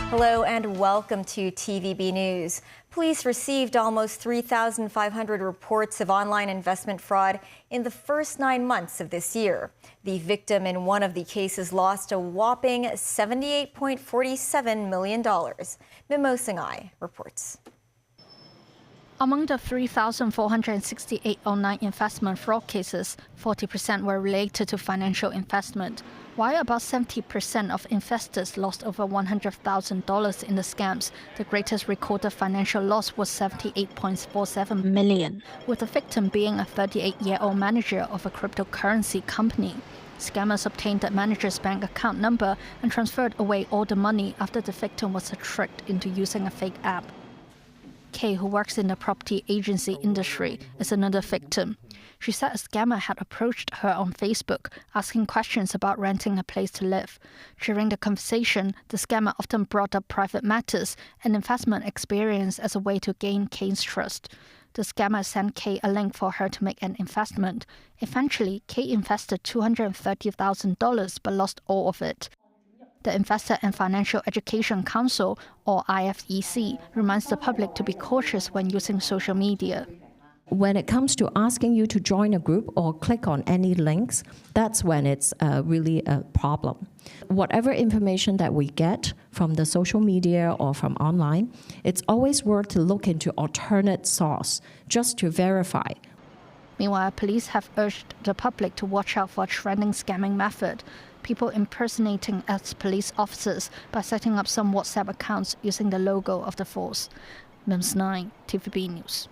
Hello and welcome to TVB News. Police received almost 3,500 reports of online investment fraud in the first 9 months of this year. The victim in one of the cases lost a whopping $78.47 million. Mimo Singhai reports. Among the 3,468 online investment fraud cases, 40% were related to financial investment, while about 70% of investors lost over $100,000 in the scams. The greatest recorded financial loss was $78.47 million, with the victim being a 38-year-old manager of a cryptocurrency company. Scammers obtained the manager's bank account number and transferred away all the money after the victim was tricked into using a fake app. Kay, who works in the property agency industry, is another victim. She said a scammer had approached her on Facebook, asking questions about renting a place to live. During the conversation, the scammer often brought up private matters and investment experience as a way to gain Kay's trust. The scammer sent Kay a link for her to make an investment. Eventually, Kay invested $230,000 but lost all of it. The Investor and Financial Education Council, or IFEC, reminds the public to be cautious when using social media. When it comes to asking you to join a group or click on any links, that's when it's really a problem. Whatever information that we get from the social media or from online, it's always worth to look into alternate source just to verify. Meanwhile, police have urged the public to watch out for a trending scamming method. People impersonating as police officers by setting up some WhatsApp accounts using the logo of the force. Mims 9, TVB News.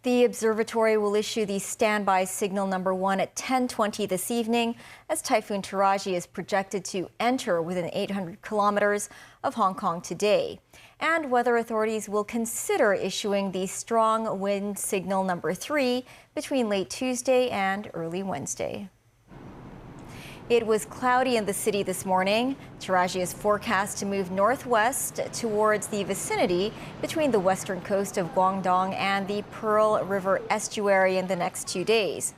The observatory will issue the standby signal number 1 at 10:20 this evening as Typhoon Taraji is projected to enter within 800 kilometers of Hong Kong today. And weather authorities will consider issuing the strong wind signal number 3 between late Tuesday and early Wednesday. It was cloudy in the city this morning. Taraji is forecast to move northwest towards the vicinity between the western coast of Guangdong and the Pearl River estuary in the next 2 days.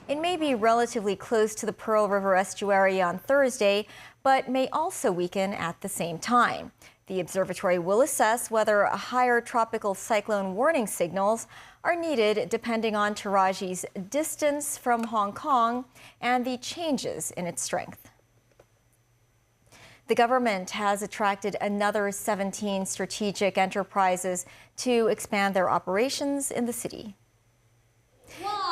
It may be relatively close to the Pearl River estuary on Thursday, but may also weaken at the same time. The observatory will assess whether higher tropical cyclone warning signals are needed depending on Taraji's distance from Hong Kong and the changes in its strength. The government has attracted another 17 strategic enterprises to expand their operations in the city.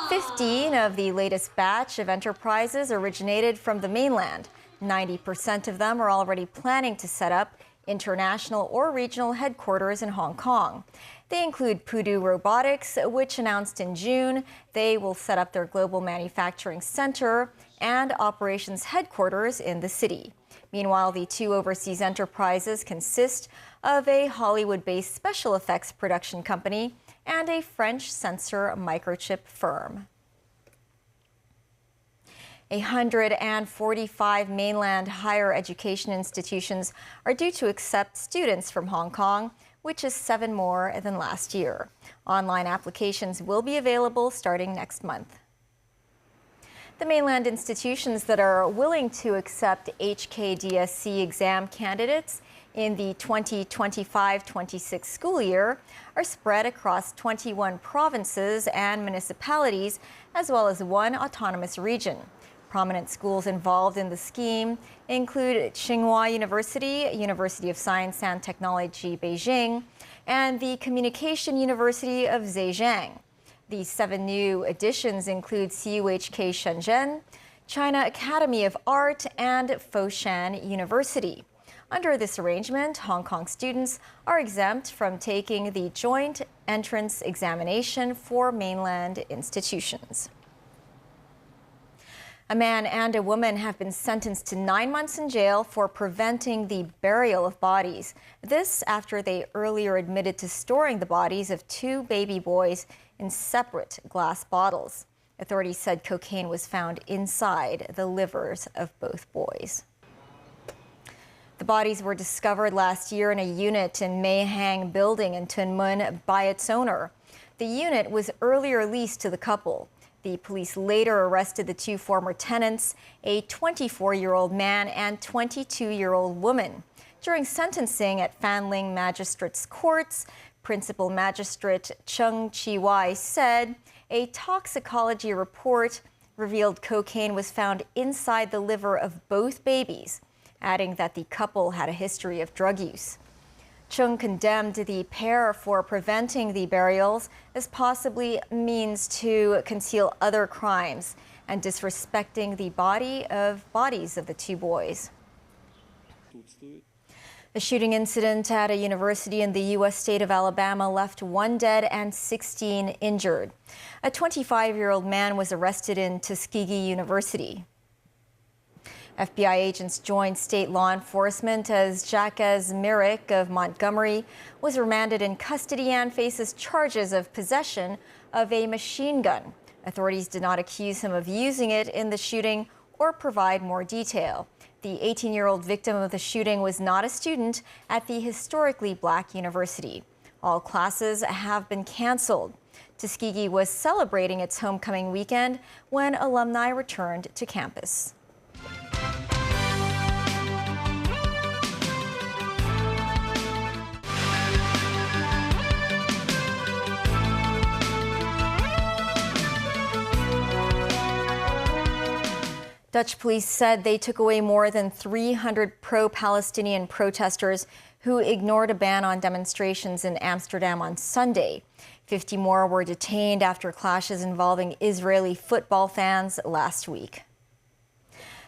15 of the latest batch of enterprises originated from the mainland. 90% of them are already planning to set up international or regional headquarters in Hong Kong. They include Pudu Robotics, which announced in June they will set up their global manufacturing center and operations headquarters in the city. Meanwhile, the 2 overseas enterprises consist of a Hollywood-based special effects production company and a French sensor microchip firm. 145 mainland higher education institutions are due to accept students from Hong Kong, which is 7 more than last year. Online applications will be available starting next month. The mainland institutions that are willing to accept HKDSC exam candidates in the 2025-26 school year are spread across 21 provinces and municipalities, as well as 1 autonomous region. Prominent schools involved in the scheme include Tsinghua University, University of Science and Technology Beijing, and the Communication University of Zhejiang. The 7 new additions include CUHK Shenzhen, China Academy of Art, and Foshan University. Under this arrangement, Hong Kong students are exempt from taking the joint entrance examination for mainland institutions. A man and a woman have been sentenced to 9 months in jail for preventing the burial of bodies. This after they earlier admitted to storing the bodies of 2 baby boys in separate glass bottles. Authorities said cocaine was found inside the livers of both boys. The bodies were discovered last year in a unit in Maihang building in Tunmun by its owner. The unit was earlier leased to the couple. The police later arrested the two former tenants, a 24-year-old man and 22-year-old woman. During sentencing at Fanling Magistrates Courts, Principal Magistrate Chung Chi-wai said a toxicology report revealed cocaine was found inside the liver of both babies, adding that the couple had a history of drug use. Chung condemned the pair for preventing the burials as possibly means to conceal other crimes and disrespecting the bodies of the two boys. A shooting incident at a university in the U.S. state of Alabama left 1 dead and 16 injured. A 25-year-old man was arrested in Tuskegee University. FBI agents joined state law enforcement as Jacques Myrick of Montgomery was remanded in custody and faces charges of possession of a machine gun. Authorities did not accuse him of using it in the shooting or provide more detail. The 18-year-old victim of the shooting was not a student at the historically black university. All classes have been canceled. Tuskegee was celebrating its homecoming weekend when alumni returned to campus. Dutch police said they took away more than 300 pro-Palestinian protesters who ignored a ban on demonstrations in Amsterdam on Sunday. 50 more were detained after clashes involving Israeli football fans last week.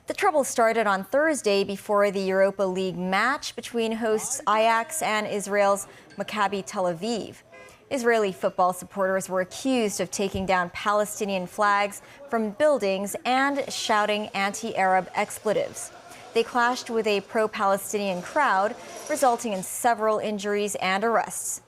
The trouble started on Thursday before the Europa League match between hosts Ajax and Israel's Maccabi Tel Aviv. Israeli football supporters were accused of taking down Palestinian flags from buildings and shouting anti-Arab expletives. They clashed with a pro-Palestinian crowd, resulting in several injuries and arrests.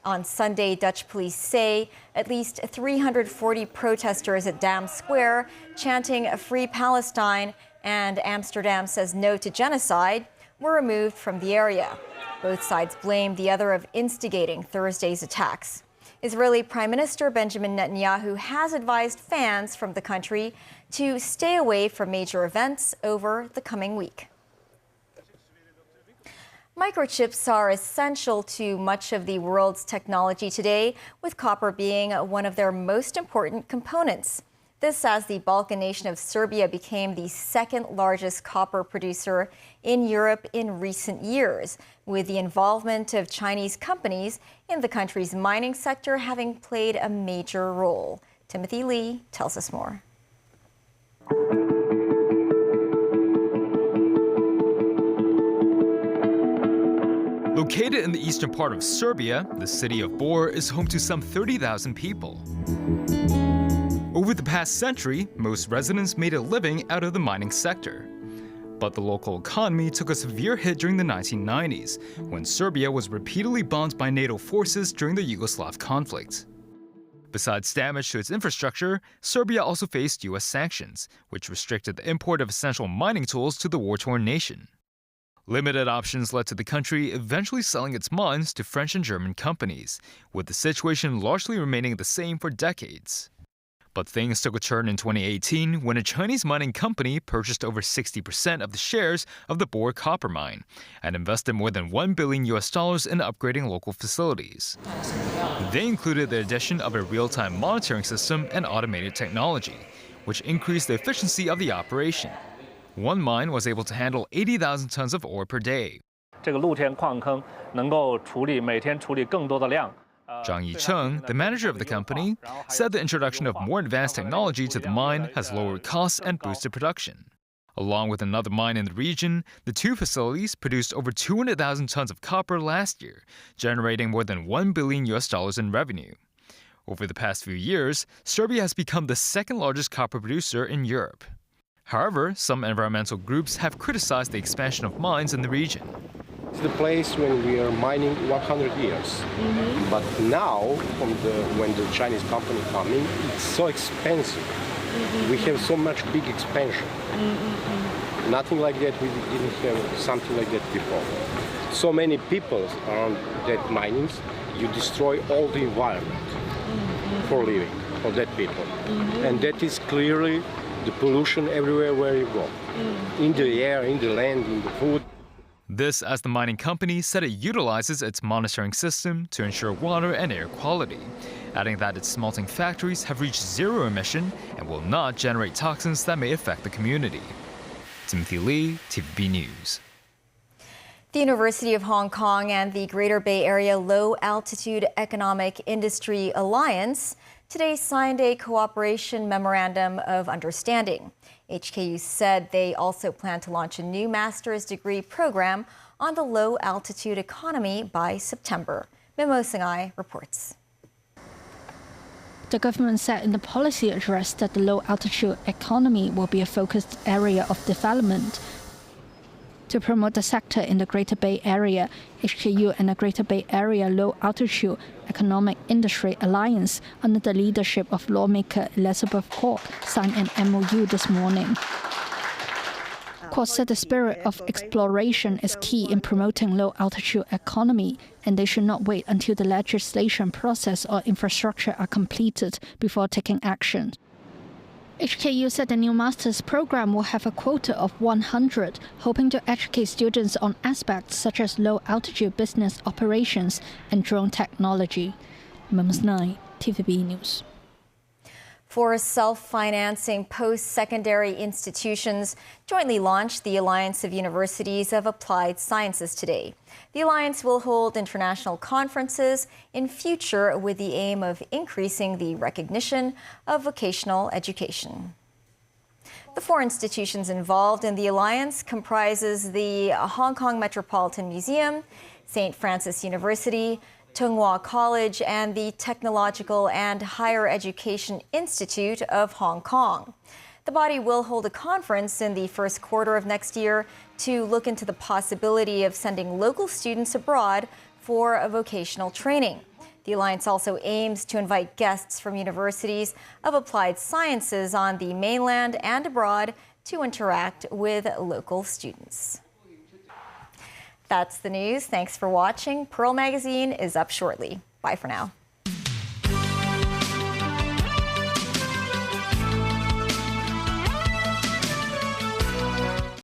On Sunday, Dutch police say at least 340 protesters at Dam Square chanting "Free Palestine" and "Amsterdam says no to genocide" were removed from the area. Both sides blamed the other of instigating Thursday's attacks. Israeli Prime Minister Benjamin Netanyahu has advised fans from the country to stay away from major events over the coming week. Microchips are essential to much of the world's technology today, with copper being one of their most important components. This as the Balkan nation of Serbia became the second largest copper producer in Europe in recent years, with the involvement of Chinese companies in the country's mining sector having played a major role. Timothy Lee tells us more. Located in the eastern part of Serbia, the city of Bor is home to some 30,000 people. Over the past century, most residents made a living out of the mining sector. But the local economy took a severe hit during the 1990s, when Serbia was repeatedly bombed by NATO forces during the Yugoslav conflict. Besides damage to its infrastructure, Serbia also faced US sanctions, which restricted the import of essential mining tools to the war-torn nation. Limited options led to the country eventually selling its mines to French and German companies, with the situation largely remaining the same for decades. But things took a turn in 2018 when a Chinese mining company purchased over 60% of the shares of the Bor copper mine and invested more than $1 billion in upgrading local facilities. They included the addition of a real-time monitoring system and automated technology, which increased the efficiency of the operation. One mine was able to handle 80,000 tons of ore per day. 这个露天矿坑能够每天处理更多的量。 Zhang Yicheng, the manager of the company, said the introduction of more advanced technology to the mine has lowered costs and boosted production. Along with another mine in the region, the two facilities produced over 200,000 tons of copper last year, generating more than $1 billion in revenue. Over the past few years, Serbia has become the second largest copper producer in Europe. However, some environmental groups have criticized the expansion of mines in the region. It's the place when we are mining 100 years. But now, when the Chinese company come in, it's so expensive. We have so much big expansion. Nothing like that. We didn't have something like that before. So many people around that minings, you destroy all the environment for living, for that people. And that is clearly the pollution everywhere where you go. In the air, in the land, in the food. This as the mining company said it utilizes its monitoring system to ensure water and air quality, adding that its smelting factories have reached zero emission and will not generate toxins that may affect the community. Timothy Lee, TVB News. The University of Hong Kong and the Greater Bay Area Low Altitude Economic Industry Alliance today signed a cooperation memorandum of understanding. HKU said they also plan to launch a new master's degree program on the low altitude economy by September. Mimo Singai reports. The government said in the policy address that the low-altitude economy will be a focused area of development. To promote the sector in the Greater Bay Area, HKU and the Greater Bay Area Low-Altitude Economic Industry Alliance, under the leadership of lawmaker Elizabeth Kwok, signed an MOU this morning. Kwok said the spirit of exploration is key in promoting low-altitude economy, and they should not wait until the legislation process or infrastructure are completed before taking action. HKU said the new master's program will have a quota of 100, hoping to educate students on aspects such as low-altitude business operations and drone technology. Mums 9, TVB News. For self-financing post-secondary institutions, jointly launched the Alliance of Universities of Applied Sciences today. The alliance will hold international conferences in future with the aim of increasing the recognition of vocational education. The four institutions involved in the alliance comprises the Hong Kong Metropolitan Museum, St. Francis University, Tung Wah College, and the Technological and Higher Education Institute of Hong Kong. The body will hold a conference in the first quarter of next year to look into the possibility of sending local students abroad for a vocational training. The alliance also aims to invite guests from universities of applied sciences on the mainland and abroad to interact with local students. That's the news. Thanks for watching. Pearl Magazine is up shortly. Bye for now.